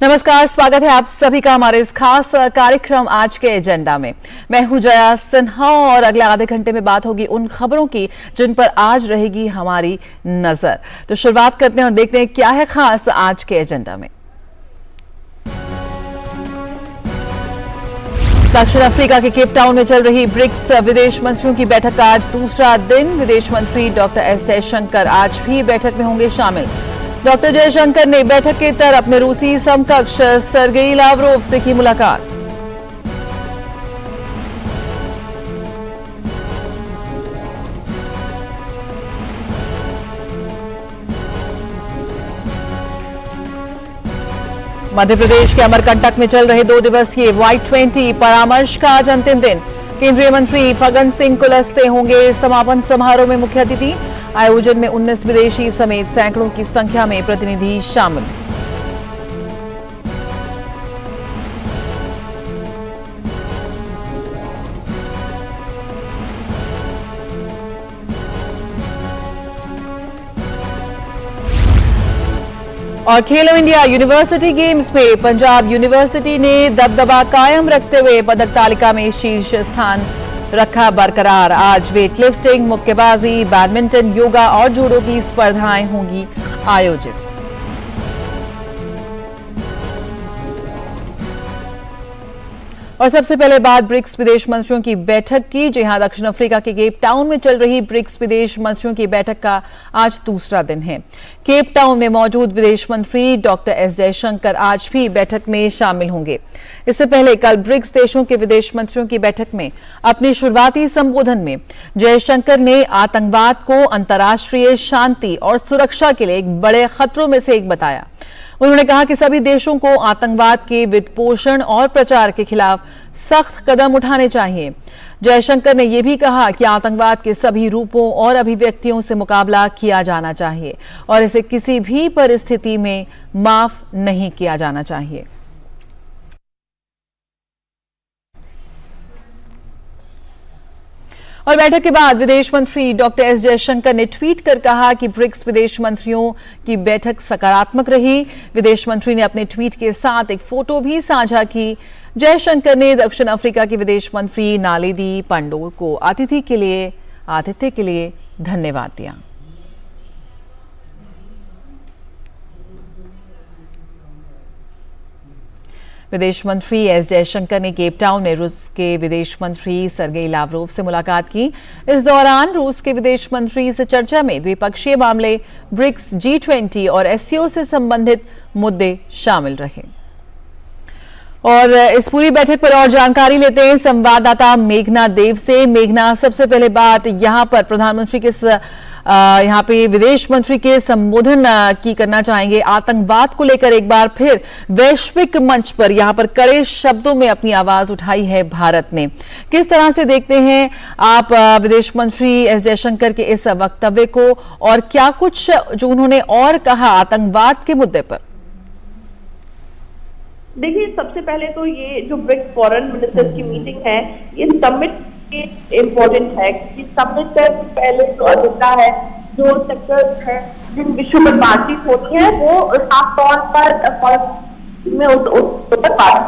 नमस्कार, स्वागत है आप सभी का हमारे इस खास कार्यक्रम आज के एजेंडा में। मैं हूं जया सिन्हा और अगले आधे घंटे में बात होगी उन खबरों की जिन पर आज रहेगी हमारी नजर। तो शुरुआत करते हैं और देखते हैं क्या है खास आज के एजेंडा में। दक्षिण अफ्रीका के केप टाउन में चल रही ब्रिक्स विदेश मंत्रियों की बैठक का आज दूसरा दिन। विदेश मंत्री डॉक्टर एस जयशंकर आज भी बैठक में होंगे शामिल। डॉक्टर जयशंकर ने बैठक के तरफ अपने रूसी समकक्ष सर्गेई लावरोव से की मुलाकात। मध्य प्रदेश के अमरकंटक में चल रहे 2 दिवसीय Y20 परामर्श का आज अंतिम दिन। केंद्रीय मंत्री फग्गन सिंह कुलस्ते होंगे समापन समारोह में मुख्य अतिथि। आयोजन में 19 विदेशी समेत सैकड़ों की संख्या में प्रतिनिधि शामिल। और खेलो इंडिया यूनिवर्सिटी गेम्स में पंजाब यूनिवर्सिटी ने दबदबा कायम रखते हुए पदक तालिका में शीर्ष स्थान रखा बरकरार। आज वेट लिफ्टिंग, मुक्केबाजी, बैडमिंटन, योगा और जूडो की स्पर्धाएं होंगी आयोजित। और सबसे पहले बात ब्रिक्स विदेश मंत्रियों की बैठक की। जी हां, दक्षिण अफ्रीका के केप टाउन में चल रही ब्रिक्स विदेश मंत्रियों की बैठक का आज दूसरा दिन है। केप टाउन में मौजूद विदेश मंत्री डॉक्टर एस जयशंकर आज भी बैठक में शामिल होंगे। इससे पहले कल ब्रिक्स देशों के विदेश मंत्रियों की बैठक में अपने शुरुआती संबोधन में जयशंकर ने आतंकवाद को अंतर्राष्ट्रीय शांति और सुरक्षा के लिए एक बड़े खतरों में से एक बताया। उन्होंने कहा कि सभी देशों को आतंकवाद के वित्तपोषण और प्रचार के खिलाफ सख्त कदम उठाने चाहिए। जयशंकर ने यह भी कहा कि आतंकवाद के सभी रूपों और अभिव्यक्तियों से मुकाबला किया जाना चाहिए और इसे किसी भी परिस्थिति में माफ नहीं किया जाना चाहिए। और बैठक के बाद विदेश मंत्री डॉक्टर एस जयशंकर ने ट्वीट कर कहा कि ब्रिक्स विदेश मंत्रियों की बैठक सकारात्मक रही। विदेश मंत्री ने अपने ट्वीट के साथ एक फोटो भी साझा की। जयशंकर ने दक्षिण अफ्रीका के विदेश मंत्री नालेदी पंडोर को आतिथ्य के लिए धन्यवाद दिया। विदेश मंत्री एस जयशंकर ने केप टाउन में रूस के विदेश मंत्री सर्गेई लावरोव से मुलाकात की। इस दौरान रूस के विदेश मंत्री से चर्चा में द्विपक्षीय मामले, ब्रिक्स, G20 और SCO से संबंधित मुद्दे शामिल रहे। और इस पूरी बैठक पर और जानकारी लेते हैं संवाददाता मेघना देव से। मेघना, सबसे पहले बात यहां पर प्रधानमंत्री के यहाँ पे विदेश मंत्री के संबोधन की करना चाहेंगे। आतंकवाद को लेकर एक बार फिर वैश्विक मंच पर यहाँ पर कड़े शब्दों में अपनी आवाज उठाई है भारत ने। किस तरह से देखते हैं आप विदेश मंत्री एस जयशंकर के इस वक्तव्य को और क्या कुछ जो उन्होंने और कहा आतंकवाद के मुद्दे पर? देखिए, सबसे पहले तो ये जो ब्रिक्स फॉरेन मिनिस्टर्स की मीटिंग है, ये समिट इम्पोर्टेंट है कि समिट से पहले जो एजेंडा है, जो सेक्टर्स है, जिन विषयों पर बातचीत होती है, वो साफ तौर पर में उस पर बात।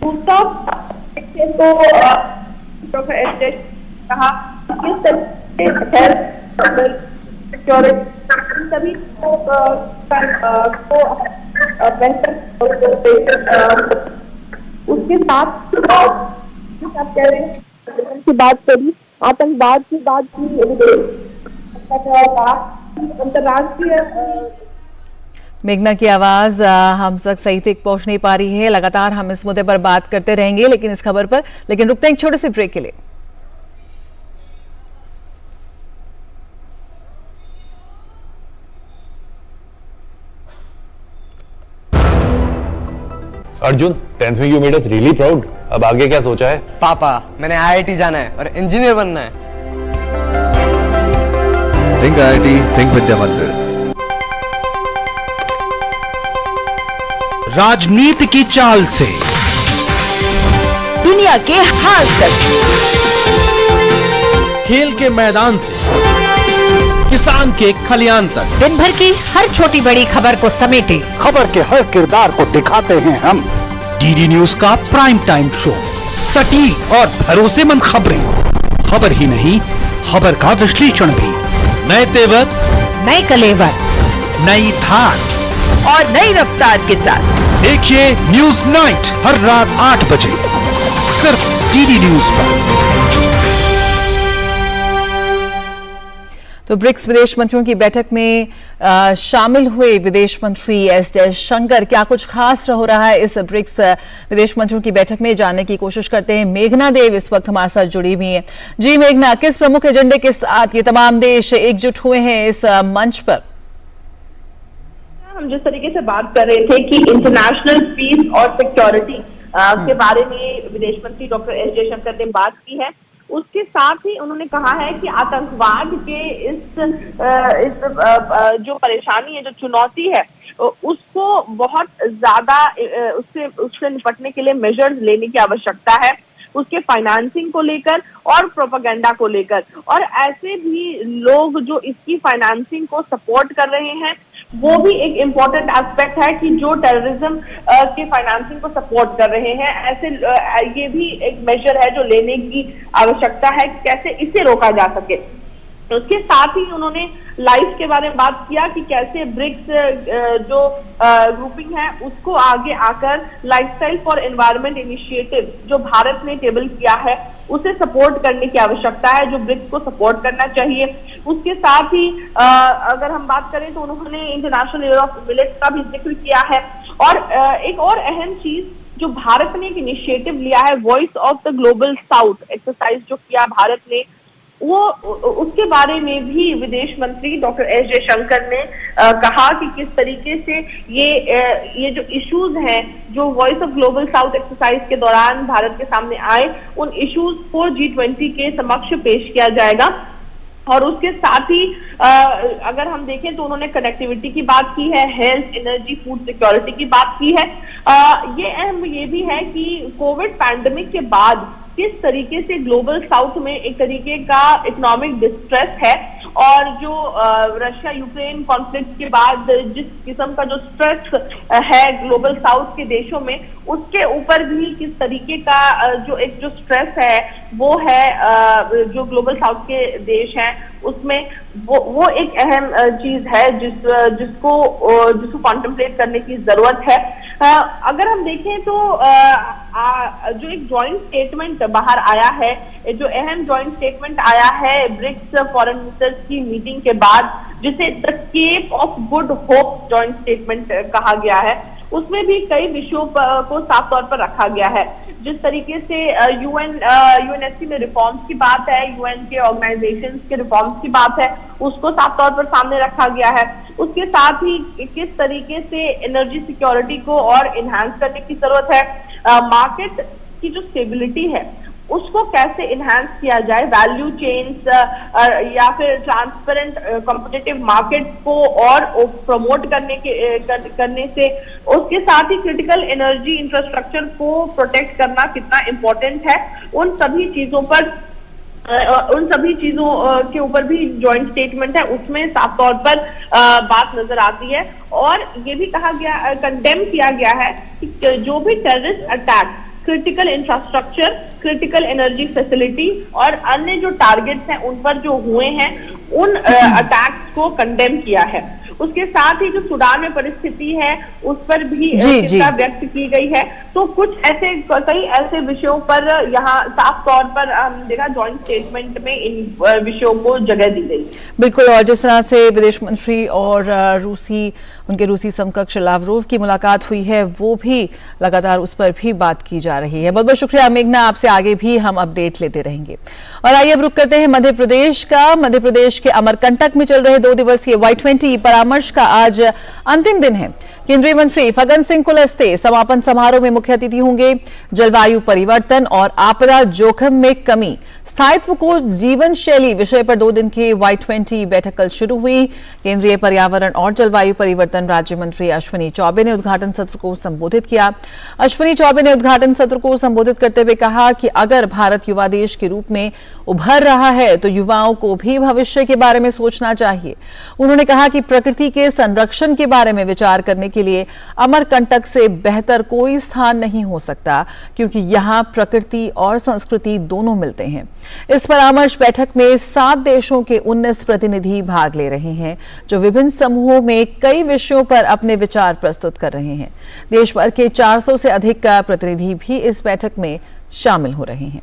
दूसरा तो डॉक्टर एस कहा किस तरह से सिक्योरिटी सभी को बेहतर उसके साथ आप कह रहे हैं की बात करी, आतंकवाद की बात की, अंतर्राष्ट्रीय। मेघना की आवाज हम तक सही तक पहुंच नहीं पा रही है। लगातार हम इस मुद्दे पर बात करते रहेंगे लेकिन इस खबर पर रुकते हैं एक छोटे से ब्रेक के लिए। अर्जुन, 10th में you made us really proud. अब आगे क्या सोचा है? पापा, मैंने IIT जाना है और इंजीनियर बनना है। थिंक IIT, थिंक विद्या मंदिर। राजनीति की चाल से दुनिया के हाल तक, खेल के मैदान से किसान के खलियान तक। दिन भर की हर छोटी बड़ी खबर को समेटे खबर के हर किरदार को दिखाते हैं हम। डीडी न्यूज का प्राइम टाइम शो, सटीक और भरोसेमंद खबरें। खबर ही नहीं, खबर का विश्लेषण भी। नए तेवर, नए कलेवर, नई धार और नई रफ्तार के साथ देखिए न्यूज नाइट हर रात 8 बजे सिर्फ डीडी न्यूज पर। तो ब्रिक्स विदेश मंत्रियों की बैठक में शामिल हुए विदेश मंत्री एस जयशंकर। क्या कुछ खास हो रहा है इस ब्रिक्स विदेश मंत्रियों की बैठक में, जानने की कोशिश करते हैं। मेघना देव इस वक्त हमारे साथ जुड़ी हुई हैं। जी मेघना, किस प्रमुख एजेंडे के साथ ये तमाम देश एकजुट हुए हैं इस मंच पर? हम जिस तरीके से बात कर रहे थे कि इंटरनेशनल पीस और सिक्योरिटी के बारे में विदेश मंत्री डॉक्टर एस जयशंकर ने बात की है, उसके साथ ही उन्होंने कहा है कि आतंकवाद के इस जो परेशानी है, जो चुनौती है, उसको बहुत ज्यादा उससे निपटने के लिए मेजर्स लेने की आवश्यकता है, उसके फाइनेंसिंग को लेकर और प्रोपेगेंडा को लेकर। और ऐसे भी लोग जो इसकी फाइनेंसिंग को सपोर्ट कर रहे हैं, वो भी एक इम्पोर्टेंट एस्पेक्ट है कि जो टेररिज्म के फाइनेंसिंग को सपोर्ट कर रहे हैं, ऐसे ये भी एक मेजर है जो लेने की आवश्यकता है कि कैसे इसे रोका जा सके। तो उसके साथ ही उन्होंने लाइफ के बारे में बात किया कि कैसे ब्रिक्स जो ग्रुपिंग है उसको आगे आकर लाइफस्टाइल फॉर एनवायरनमेंट इनिशिएटिव जो भारत ने टेबल किया है उसे सपोर्ट करने की आवश्यकता है, जो ब्रिक्स को सपोर्ट करना चाहिए। उसके साथ ही अगर हम बात करें तो उन्होंने इंटरनेशनल ईयर ऑफ मिलेट्स का भी जिक्र किया है। और एक और अहम चीज जो भारत ने एक इनिशिएटिव लिया है, voice of the global south exercise जो किया भारत ने, वो उसके बारे में भी विदेश मंत्री डॉक्टर एस जयशंकर ने कहा कि किस तरीके से ये जो इश्यूज हैं जो voice of global south exercise के दौरान भारत के सामने आए, उन इश्यूज को G20 के समक्ष पेश किया जाएगा। और उसके साथ ही अगर हम देखें तो उन्होंने कनेक्टिविटी की बात की है, हेल्थ, एनर्जी, फूड सिक्योरिटी की बात की है। ये अहम ये भी है कि कोविड पैंडेमिक के बाद किस तरीके से ग्लोबल साउथ में एक तरीके का इकोनॉमिक डिस्ट्रेस है, और जो रशिया यूक्रेन कॉन्फ्लिक्ट के बाद जिस किस्म का जो स्ट्रेस है ग्लोबल साउथ के देशों में, उसके ऊपर भी किस तरीके का जो स्ट्रेस है वो है जो ग्लोबल साउथ के देश हैं उसमें, वो एक अहम चीज है जिसको कॉन्टेम्पलेट करने की जरूरत है। अगर हम देखें तो जो एक जॉइंट स्टेटमेंट बाहर आया है, जो अहम जॉइंट स्टेटमेंट आया है ब्रिक्स फॉरेन मिनिस्टर्स की मीटिंग के बाद, जिसे the Cape of Good Hope joint statement कहा गया है, उसमें भी कई विषयों को साफ तौर पर रखा गया है। जिस तरीके से यूएनएससी में रिफॉर्म्स की बात है, यूएन के ऑर्गेनाइजेशंस के रिफॉर्म्स की बात है, उसको साफ तौर पर सामने रखा गया है। उसके साथ ही किस तरीके से एनर्जी सिक्योरिटी को और इनहांस करने की जरूरत है, मार्केट की जो स्टेबिलिटी है उसको कैसे इनहांस किया जाए, वैल्यू चेन्स या फिर ट्रांसपेरेंट कॉम्पिटिटिव मार्केट को और प्रमोट करने से, उसके साथ ही क्रिटिकल एनर्जी इंफ्रास्ट्रक्चर को प्रोटेक्ट करना कितना इम्पोर्टेंट है, उन सभी चीजों के ऊपर भी जॉइंट स्टेटमेंट है, उसमें साफ तौर पर बात नजर आती है। और ये भी कहा गया, कंडेम किया गया है कि जो भी terrorist attack critical infrastructure, critical energy facility और अन्य जो टारगेट्स हैं उन पर जो हुए हैं, उन अटैक्स को कंडेम किया है। उसके साथ ही जो सूडान में परिस्थिति है उस पर भी चिंता व्यक्त की गई है। तो कुछ कई ऐसे विषयों पर यहाँ साफ तौर पर देखा जॉइंट स्टेटमेंट में इन विषयों को जगह दी गई। बिल्कुल, और जिस तरह से विदेश मंत्री और उनके रूसी समकक्ष लावरोव की मुलाकात हुई है, वो भी लगातार उस पर भी बात की जा रही है। बहुत बहुत शुक्रिया मेघना, आपसे आगे भी हम अपडेट लेते रहेंगे। और आइए अब रुक करते हैं मध्य प्रदेश का। मध्य प्रदेश के अमरकंटक में चल रहे 2 दिवसीय Y20 परामर्श का आज अंतिम दिन है। केंद्रीय मंत्री फग्गन सिंह कुलस्ते समापन समारोह में मुख्य अतिथि होंगे। जलवायु परिवर्तन और आपदा जोखिम में कमी, स्थायित्व को जीवन शैली विषय पर 2 दिन की Y20 बैठक कल शुरू हुई। केंद्रीय पर्यावरण और जलवायु परिवर्तन राज्य मंत्री अश्विनी चौबे ने उद्घाटन सत्र को संबोधित किया। अश्विनी चौबे ने उद्घाटन सत्र को संबोधित करते हुए कहा कि अगर भारत युवा देश के रूप में उभर रहा है तो युवाओं को भी भविष्य के बारे में सोचना चाहिए। उन्होंने कहा कि प्रकृति के संरक्षण के बारे में विचार करने के लिए अमरकंटक से बेहतर कोई स्थान नहीं हो सकता, क्योंकि यहां प्रकृति और संस्कृति दोनों मिलते हैं। इस परामर्श बैठक में 7 देशों के 19 प्रतिनिधि भाग ले रहे हैं, जो विभिन्न समूहों में कई विषयों पर अपने विचार प्रस्तुत कर रहे हैं। देश भर के 400 से अधिक प्रतिनिधि भी इस बैठक में शामिल हो रहे हैं।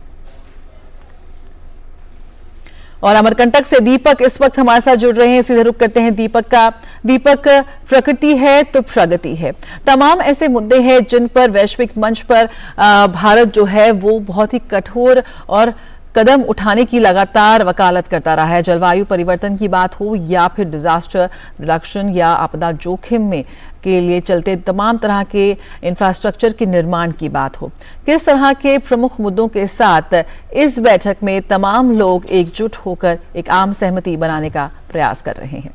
और अमरकंटक से दीपक इस वक्त हमारे साथ जुड़ रहे हैं। सीधे रुख करते हैं दीपक का। दीपक, प्रकृति है तो प्रगति है, तमाम ऐसे मुद्दे हैं जिन पर वैश्विक मंच पर भारत जो है वो बहुत ही कठोर और कदम उठाने की लगातार वकालत करता रहा है। जलवायु परिवर्तन की बात हो या फिर डिजास्टर रिडक्शन या आपदा जोखिम में के लिए चलते तमाम तरह के इंफ्रास्ट्रक्चर के निर्माण की बात हो, किस तरह के प्रमुख मुद्दों के साथ इस बैठक में तमाम लोग एकजुट होकर एक आम सहमति बनाने का प्रयास कर रहे हैं?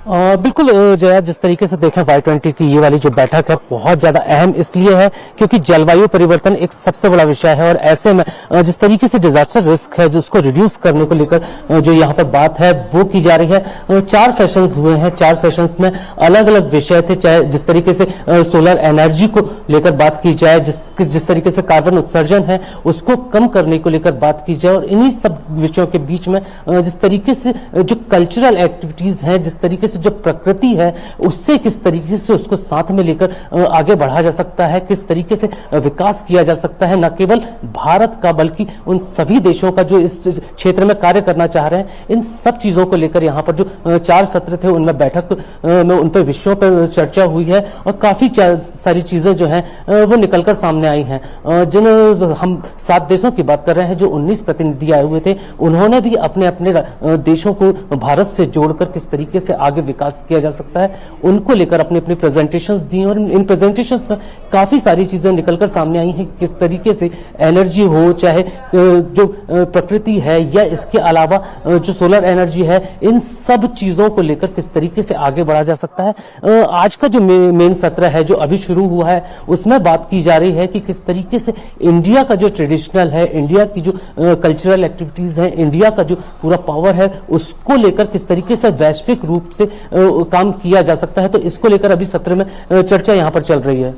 बिल्कुल जया, जिस तरीके से देखें Y20 की ये वाली जो बैठक है बहुत ज्यादा अहम इसलिए है क्योंकि जलवायु परिवर्तन एक सबसे बड़ा विषय है और ऐसे में जिस तरीके से डिजास्टर रिस्क है जो उसको रिड्यूस करने को लेकर जो यहाँ पर बात है वो की जा रही है। 4 सेशंस हुए हैं, 4 सेशंस में अलग अलग विषय थे, चाहे जिस तरीके से सोलर एनर्जी को लेकर बात की जाए, जिस तरीके से कार्बन उत्सर्जन है उसको कम करने को लेकर बात की जाए, और इन्हीं सब विषयों के बीच में जिस तरीके से जो कल्चरल एक्टिविटीज हैं, जिस तरीके से जो प्रकृति है उससे किस तरीके से उसको साथ में लेकर आगे बढ़ा जा सकता है, किस तरीके से विकास किया जा सकता है, न केवल भारत का बल्कि उन सभी देशों का जो इस क्षेत्र में कार्य करना चाह रहे हैं, इन सब चीजों को लेकर यहाँ पर जो 4 सत्र थे उनमें बैठक में उन पर विषयों पर चर्चा हुई है और काफी सारी चीजें जो हैं वो निकलकर सामने आई हैं। जिन हम 7 देशों की बात कर रहे हैं, जो 19 प्रतिनिधि आए हुए थे, उन्होंने भी अपने अपने देशों को भारत से जोड़कर किस तरीके से आगे विकास किया जा सकता है उनको लेकर अपनी अपनी प्रेजेंटेशंस दी, और इन प्रेजेंटेशंस में काफी सारी चीजें निकलकर सामने आई हैं। किस तरीके से एनर्जी हो, चाहे जो प्रकृति है या इसके अलावा जो सोलर एनर्जी है, इन सब चीजों को लेकर किस तरीके से आगे बढ़ा जा सकता है। आज का जो मेन सत्र है जो अभी शुरू हुआ है उसमें बात की जा रही है कि किस तरीके से इंडिया का जो ट्रेडिशनल है, इंडिया की जो कल्चरल एक्टिविटीज है, इंडिया का जो पूरा पावर है उसको लेकर किस तरीके से वैश्विक रूप से काम किया जा सकता है। तो इसको लेकर अभी सत्र में चर्चा यहाँ पर चल रही है।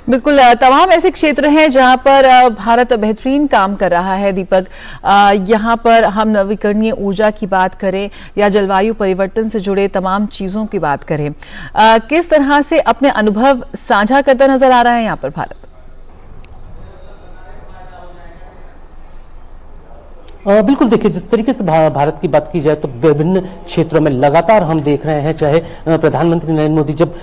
बिल्कुल, तमाम ऐसे क्षेत्र हैं जहां पर भारत बेहतरीन काम कर रहा है। दीपक, यहां पर हम नवीकरणीय ऊर्जा की बात करें या जलवायु परिवर्तन से जुड़े तमाम चीजों की बात करें, किस तरह से अपने अनुभव साझा करता नजर आ रहा है यहां पर भारत? बिल्कुल, देखिए जिस तरीके से भारत की बात की जाए तो विभिन्न क्षेत्रों में लगातार हम देख रहे हैं, चाहे प्रधानमंत्री नरेंद्र मोदी जब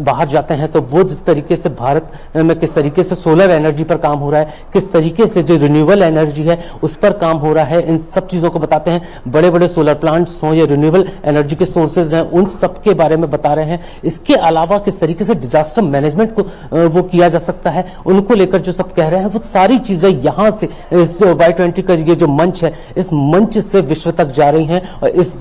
बाहर जाते हैं तो वो जिस तरीके से भारत में किस तरीके से सोलर एनर्जी पर काम हो रहा है, किस तरीके से जो रिन्यूएबल एनर्जी है उस पर काम हो रहा है, इन सब चीजों को बताते हैं। बड़े बड़े सोलर प्लांट्स हों या रिन्यूएबल एनर्जी के सोर्सेज हैं, उन सब के बारे में बता रहे हैं। इसके अलावा किस तरीके से डिजास्टर मैनेजमेंट को वो किया जा सकता है उनको लेकर जो सब कह रहे हैं, वो सारी चीजें यहाँ से इस Y20 का ये जो मंच है, इस मंच से विश्व तक जा रही हैं। और इस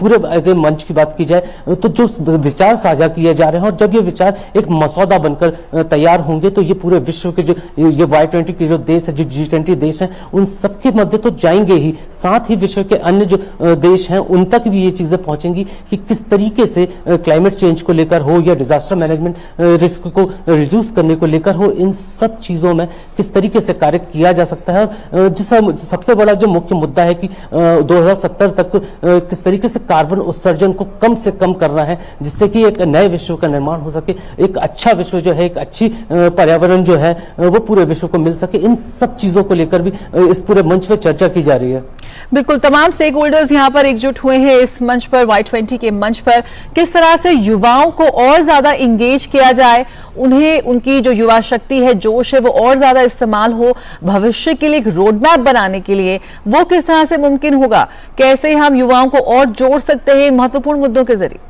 पूरे अगर मंच की बात की जाए तो जो विचार साझा किए जा रहे हैं और जब ये विचार एक मसौदा बनकर तैयार होंगे तो ये पूरे विश्व के जो ये Y20 के जो देश है, जो G20 देश हैं, उन सबके मध्य तो जाएंगे ही, साथ ही विश्व के अन्य जो देश हैं उन तक भी ये चीजें पहुंचेंगी कि किस तरीके से क्लाइमेट चेंज को लेकर हो या डिजास्टर मैनेजमेंट रिस्क को रिड्यूस करने को लेकर हो, इन सब चीजों में किस तरीके से कार्य किया जा सकता है। जिसका सबसे बड़ा जो मुख्य मुद्दा है कि 2070 तक किस तरीके से कार्बन उत्सर्जन को कम से कम करना है, जिससे कि एक नए विश्व का निर्माण हो सके, एक अच्छा विश्व जो है, एक अच्छी पर्यावरण जो है वो पूरे विश्व को मिल सके। इन सब चीजों को लेकर भी इस पूरे मंच पे चर्चा की जा रही है। बिल्कुल, तमाम स्टेक होल्डर्स यहाँ पर एकजुट हुए हैं इस मंच पर, Y20 के मंच पर। किस तरह से युवाओं को और ज्यादा इंगेज किया जाए, उन्हें उनकी जो युवा शक्ति है, जोश है, वो और ज्यादा इस्तेमाल हो, भविष्य के लिए एक रोड मैप बनाने के लिए वो किस तरह से मुमकिन होगा, कैसे हम युवाओं को और जोड़ सकते हैं महत्वपूर्ण मुद्दों के जरिए?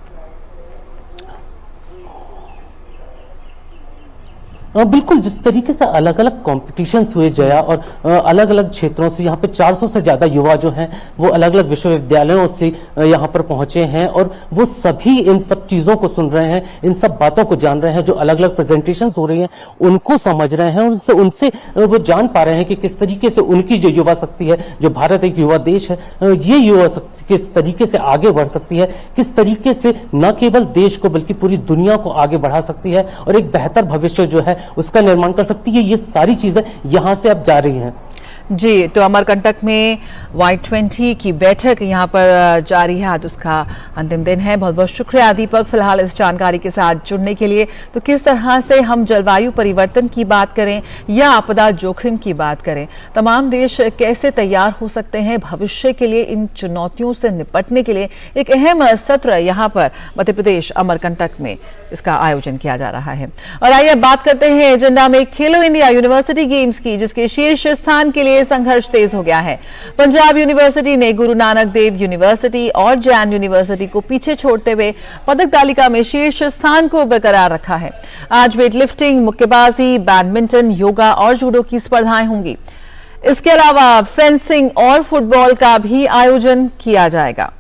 बिल्कुल, जिस तरीके से अलग अलग कॉम्पिटिशन्स हुए जया, और अलग अलग क्षेत्रों से यहाँ पे 400 से ज्यादा युवा जो हैं वो अलग अलग विश्वविद्यालयों से यहाँ पर पहुंचे हैं, और वो सभी इन सब चीजों को सुन रहे हैं, इन सब बातों को जान रहे हैं, जो अलग अलग प्रेजेंटेशंस हो रही हैं उनको समझ रहे हैं, उनसे वो जान पा रहे हैं कि किस तरीके से उनकी जो युवा शक्ति है, जो भारत एक युवा देश है, ये युवा शक्ति किस तरीके से आगे बढ़ सकती है, किस तरीके से न केवल देश को बल्कि पूरी दुनिया को आगे बढ़ा सकती है और एक बेहतर भविष्य जो है उसका निर्माण कर सकती है। ये सारी चीजें यहां से अब जा रही हैं। जी, तो अमरकंटक में Y20 की बैठक यहाँ पर जारी है, आज उसका अंतिम दिन है। बहुत बहुत शुक्रिया दीपक, फिलहाल इस जानकारी के साथ जुड़ने के लिए। तो किस तरह से हम जलवायु परिवर्तन की बात करें या आपदा जोखिम की बात करें, तमाम देश कैसे तैयार हो सकते हैं भविष्य के लिए, इन चुनौतियों से निपटने के लिए एक अहम सत्र यहाँ पर मध्य प्रदेश अमरकंटक में इसका आयोजन किया जा रहा है। और आइए बात करते हैं एजेंडा में खेलो इंडिया यूनिवर्सिटी गेम्स की, जिसके शीर्ष स्थान के लिए संघर्ष तेज हो गया है। पंजाब यूनिवर्सिटी ने गुरु नानक देव यूनिवर्सिटी और जैन यूनिवर्सिटी को पीछे छोड़ते हुए पदक तालिका में शीर्ष स्थान को बरकरार रखा है। आज वेटलिफ्टिंग, मुक्केबाजी, बैडमिंटन, योगा और जूडो की स्पर्धाएं होंगी। इसके अलावा फेंसिंग और फुटबॉल का भी आयोजन किया जाएगा।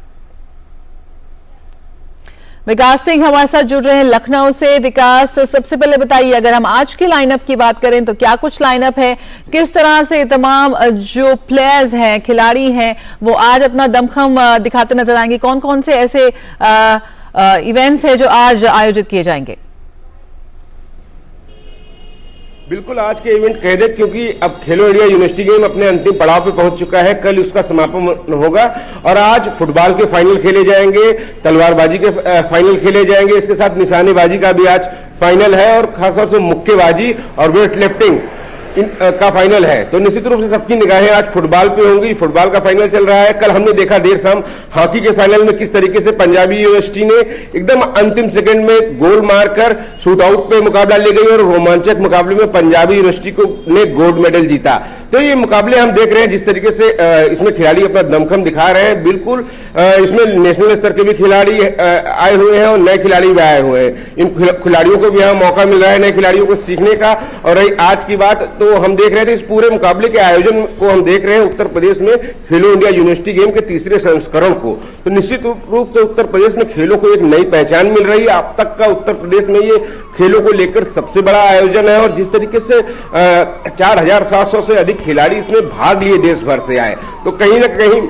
विकास सिंह हमारे साथ जुड़ रहे हैं लखनऊ से। विकास, सबसे पहले बताइए, अगर हम आज की लाइनअप की बात करें तो क्या कुछ लाइनअप है, किस तरह से तमाम जो प्लेयर्स हैं, खिलाड़ी हैं, वो आज अपना दमखम दिखाते नजर आएंगे? कौन कौन से ऐसे इवेंट्स हैं जो आज आयोजित किए जाएंगे? बिल्कुल, आज के इवेंट कह दे, क्योंकि अब खेलो इंडिया यूनिवर्सिटी गेम अपने अंतिम पड़ाव पे पहुंच चुका है। कल उसका समापन होगा और आज फुटबॉल के फाइनल खेले जाएंगे, तलवारबाजी के फाइनल खेले जाएंगे, इसके साथ निशानेबाजी का भी आज फाइनल है और खासतौर से मुक्केबाजी और वेट लिफ्टिंग का फाइनल है। तो निश्चित रूप से सबकी निगाहें आज फुटबॉल पे होंगी। फुटबॉल का फाइनल चल रहा है। कल हमने देखा देर शाम हॉकी के फाइनल में किस तरीके से पंजाबी यूनिवर्सिटी ने एकदम अंतिम सेकंड में गोल मारकर शूट आउट पे मुकाबला ले गई और रोमांचक मुकाबले में पंजाबी यूनिवर्सिटी को ने गोल्ड मेडल जीता। तो ये मुकाबले हम देख रहे हैं जिस तरीके से इसमें खिलाड़ी अपना दमखम दिखा रहे हैं। बिल्कुल इसमें नेशनल स्तर के भी खिलाड़ी आए हुए हैं और नए खिलाड़ी भी आए हुए हैं। इन खिलाड़ियों को भी यहाँ मौका मिल रहा है नए खिलाड़ियों को सीखने का। और रही आज की बात, तो हम देख रहे थे इस पूरे मुकाबले के आयोजन को हम देख रहे हैं उत्तर प्रदेश में खेलो इंडिया यूनिवर्सिटी गेम के तीसरे संस्करण को। तो निश्चित रूप से उत्तर प्रदेश में खेलों को एक नई पहचान मिल रही है। अब तक का उत्तर प्रदेश में ये खेलों को लेकर सबसे बड़ा आयोजन है और जिस तरीके से 4700 से अधिक खिलाड़ी इसमें भाग लिए देश भर से आए, तो कहीं ना कहीं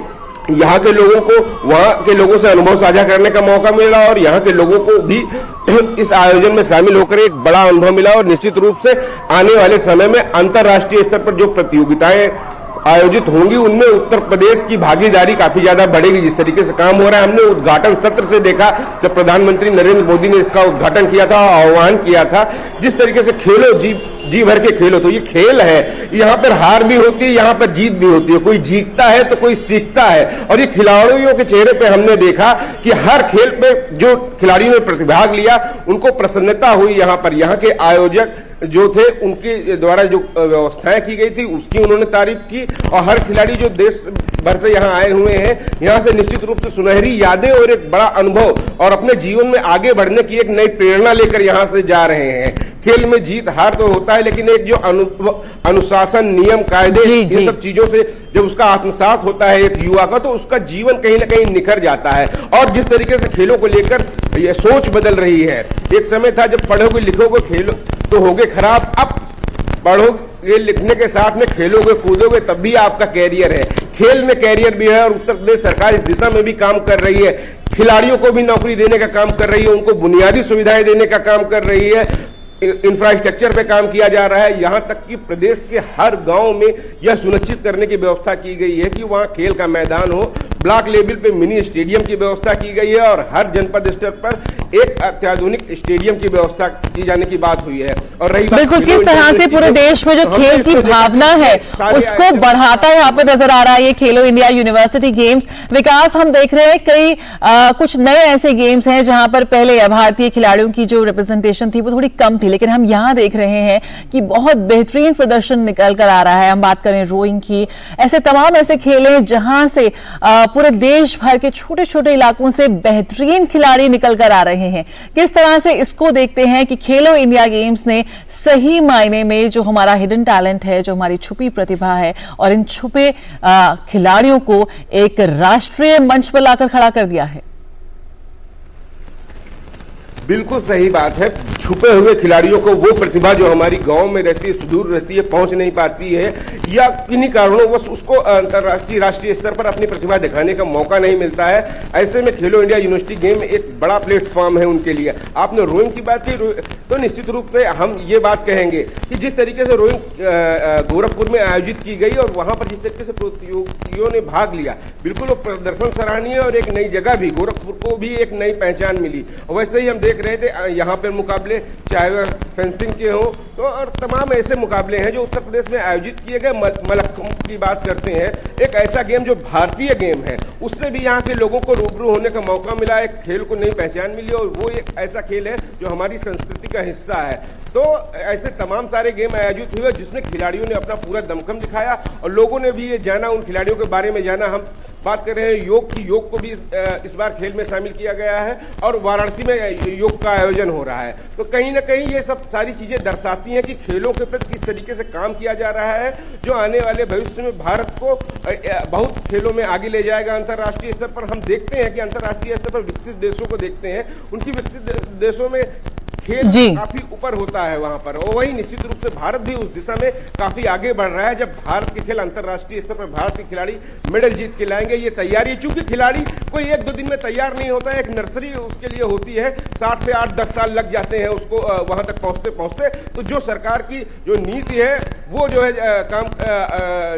यहाँ के लोगों को वहां के लोगों से अनुभव साझा करने का मौका मिला और यहाँ के लोगों को भी इस आयोजन में शामिल होकर एक बड़ा अनुभव मिला। और निश्चित रूप से आने वाले समय में अंतर्राष्ट्रीय स्तर पर जो प्रतियोगिताएं आयोजित होंगी उनमें उत्तर प्रदेश की भागीदारी काफी ज्यादा बढ़ेगी। जिस तरीके से काम हो रहा है, हमने उद्घाटन सत्र से देखा जब प्रधानमंत्री नरेंद्र मोदी ने इसका उद्घाटन किया था, आह्वान किया था, जिस तरीके से खेलो जी भर के खेलो। तो ये खेल है, यहाँ पर हार भी होती है, यहाँ पर जीत भी होती है, कोई जीतता है तो कोई सीखता है। और ये खिलाड़ियों के चेहरे पे हमने देखा कि हर खेल पे जो खिलाड़ियों ने प्रतिभाग लिया उनको प्रसन्नता हुई। यहाँ पर यहाँ के आयोजक जो थे उनके द्वारा जो व्यवस्थाएं की गई थी उसकी उन्होंने तारीफ की। और हर खिलाड़ी जो देश भर से यहाँ आए हुए हैं, यहाँ से निश्चित रूप से सुनहरी यादें और एक बड़ा अनुभव और अपने जीवन में आगे बढ़ने की एक नई प्रेरणा लेकर यहाँ से जा रहे हैं। खेल में जीत हार तो होता है, लेकिन एक जो अनुशासन, नियम, कायदे, इन सब चीजों से जब उसका आत्मसात होता है एक युवा का, तो उसका जीवन कहीं ना कहीं निखर जाता है। और जिस तरीके से खेलों को लेकर ये सोच बदल रही है, एक समय था जब पढ़ोगे लिखोगे खेलो तो होगे खराब, अब पढ़ोगे लिखने के साथ में खेलोगे कूदोगे तब भी आपका कैरियर है। खेल में कैरियर भी है और उत्तर प्रदेश सरकार इस दिशा में भी काम कर रही है। खिलाड़ियों को भी नौकरी देने का काम कर रही है, उनको बुनियादी सुविधाएं देने का काम कर रही है, इंफ्रास्ट्रक्चर पे काम किया जा रहा है। यहाँ तक कि प्रदेश के हर गांव में यह सुनिश्चित करने की व्यवस्था की गई है कि वहाँ खेल का मैदान हो, ब्लॉक लेवल पे मिनी स्टेडियम की व्यवस्था की गई है और हर जनपद स्तर पर एक अत्याधुनिक स्टेडियम की व्यवस्था की जाने की बात हुई है। और रही बात बिल्कुल, किस तरह से पूरे देश में जो खेल की भावना है उसको बढ़ाता है यहाँ पर नजर आ रहा है ये खेलो इंडिया यूनिवर्सिटी गेम्स। विकास, हम देख रहे हैं कई कुछ नए ऐसे गेम्स हैं जहां पर पहले भारतीय खिलाड़ियों की जो रिप्रेजेंटेशन थी वो थोड़ी कम थी, लेकिन हम यहाँ देख रहे हैं कि बहुत बेहतरीन प्रदर्शन निकल कर आ रहा है। हम बात करें रोइंग की, ऐसे तमाम ऐसे खेल हैं जहां से पूरे देश भर के छोटे छोटे इलाकों से बेहतरीन खिलाड़ी निकल कर आ रहे हैं। किस तरह से इसको देखते हैं कि खेलो इंडिया गेम्स ने सही मायने में जो हमारा हिडन टैलेंट है, जो हमारी छुपी प्रतिभा है और इन छुपे खिलाड़ियों को एक राष्ट्रीय मंच पर लाकर खड़ा कर दिया है। बिल्कुल सही बात है। छुपे हुए खिलाड़ियों को वो प्रतिभा जो हमारी गांव में रहती है, सुदूर रहती है, पहुंच नहीं पाती है या किन्हीं कारणों बस उसको अंतर्राष्ट्रीय राष्ट्रीय स्तर पर अपनी प्रतिभा दिखाने का मौका नहीं मिलता है, ऐसे में खेलो इंडिया यूनिवर्सिटी गेम एक बड़ा प्लेटफॉर्म है उनके लिए। आपने रोइंग की बात की, तो निश्चित रूप से हम ये बात कहेंगे कि जिस तरीके से रोइंग गोरखपुर में आयोजित की गई और वहां पर जिस तरीके से प्रतियोगियों ने भाग लिया, बिल्कुल वो प्रदर्शन सराहनीय और एक नई जगह भी, गोरखपुर को भी एक नई पहचान मिली। वैसे ही हम देख रहे थे यहाँ पे मुकाबले चाहे वह फेंसिंग के हो तो और तमाम ऐसे मुकाबले हैं जो उत्तर प्रदेश में आयोजित किए गए। मल्लखंब की बात करते हैं, एक ऐसा गेम जो भारतीय गेम है, उससे भी यहाँ के लोगों को रूबरू होने का मौका मिला, एक खेल को नई पहचान मिली और वो एक ऐसा खेल है जो हमारी संस्कृति का हिस्सा है। तो ऐसे तमाम सारे गेम आयोजित हुए जिसमें खिलाड़ियों ने अपना पूरा दमखम दिखाया और लोगों ने भी ये जाना, उन खिलाड़ियों के बारे में जाना। हम बात कर रहे हैं योग की, योग को भी इस बार खेल में शामिल किया गया है और वाराणसी में योग का आयोजन हो रहा है। तो कहीं ना कहीं ये सब सारी चीजें दर्शाती हैं कि खेलों के प्रति किस तरीके से काम किया जा रहा है, जो आने वाले भविष्य में भारत को बहुत खेलों में आगे ले जाएगा। अंतर्राष्ट्रीय स्तर पर हम देखते हैं कि अंतर्राष्ट्रीय स्तर पर विकसित देशों को देखते हैं, उनकी विकसित देशों में खेल काफी ऊपर होता है वहां पर, और वही निश्चित रूप से भारत भी उस दिशा में काफी आगे बढ़ रहा है। जब भारत के खेल अंतर्राष्ट्रीय स्तर पर भारत के खिलाड़ी मेडल जीत के लाएंगे, ये तैयारी, चूंकि खिलाड़ी कोई 1-2 दिन में तैयार नहीं होता है, एक नर्सरी उसके लिए होती है, 60 से 8-10 साल लग जाते हैं उसको वहां तक पहुंचते। तो जो सरकार की जो नीति है वो जो है काम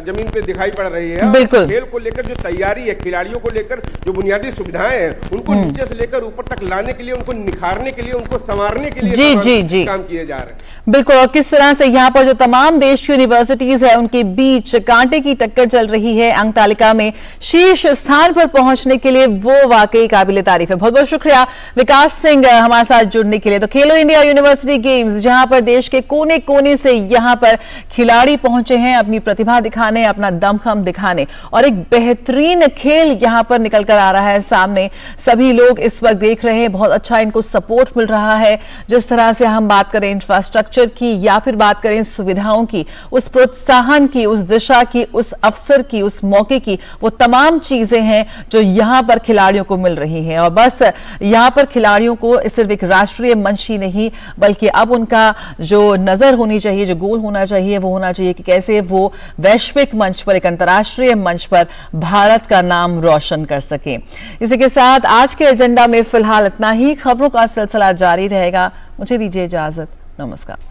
जमीन पे दिखाई पड़ रही है। खेल को लेकर जो तैयारी है, खिलाड़ियों को लेकर जो बुनियादी सुविधाएं हैं, उनको नीचे से लेकर ऊपर तक लाने के लिए, उनको निखारने के लिए, उनको संवारने के लिए काम किए जा रहे हैं। बिल्कुल, और किस तरह से यहाँ पर जो तमाम देश की यूनिवर्सिटीज है उनके बीच कांटे की टक्कर चल रही है अंक तालिका में शीर्ष स्थान पर पहुंचने के लिए, वो वाकई काबिले तारीफ है। बहुत बहुत शुक्रिया विकास सिंह हमारे साथ जुड़ने के लिए। तो खेलो इंडिया यूनिवर्सिटी गेम्स जहां पर देश के कोने कोने से यहाँ पर खिलाड़ी पहुंचे हैं अपनी प्रतिभा दिखाने, अपना दमखम दिखाने, और एक बेहतरीन खेल यहाँ पर निकल कर आ रहा है सामने। सभी लोग इस वक्त देख रहे हैं, बहुत अच्छा इनको सपोर्ट मिल रहा है। जिस तरह से हम बात करें इंफ्रास्ट्रक्चर की या फिर बात करें सुविधाओं की, उस प्रोत्साहन की, उस दिशा की, उस अवसर की, उस मौके की, वो तमाम चीजें हैं जो यहां पर खिलाड़ियों को मिल रही हैं। और बस यहां पर खिलाड़ियों को सिर्फ एक राष्ट्रीय मंच ही नहीं, बल्कि अब उनका जो नजर होनी चाहिए, जो गोल होना चाहिए, वो होना चाहिए कि कैसे वो वैश्विक मंच पर, एक अंतर्राष्ट्रीय मंच पर भारत का नाम रोशन कर सके। इसी के साथ आज के एजेंडा में फिलहाल इतना ही। खबरों का सिलसिला जारी रहेगा। मुझे दीजिए इजाजत। नमस्कार।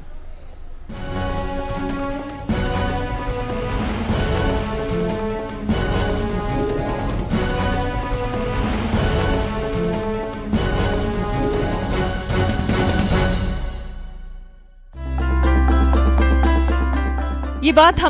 ये बात हम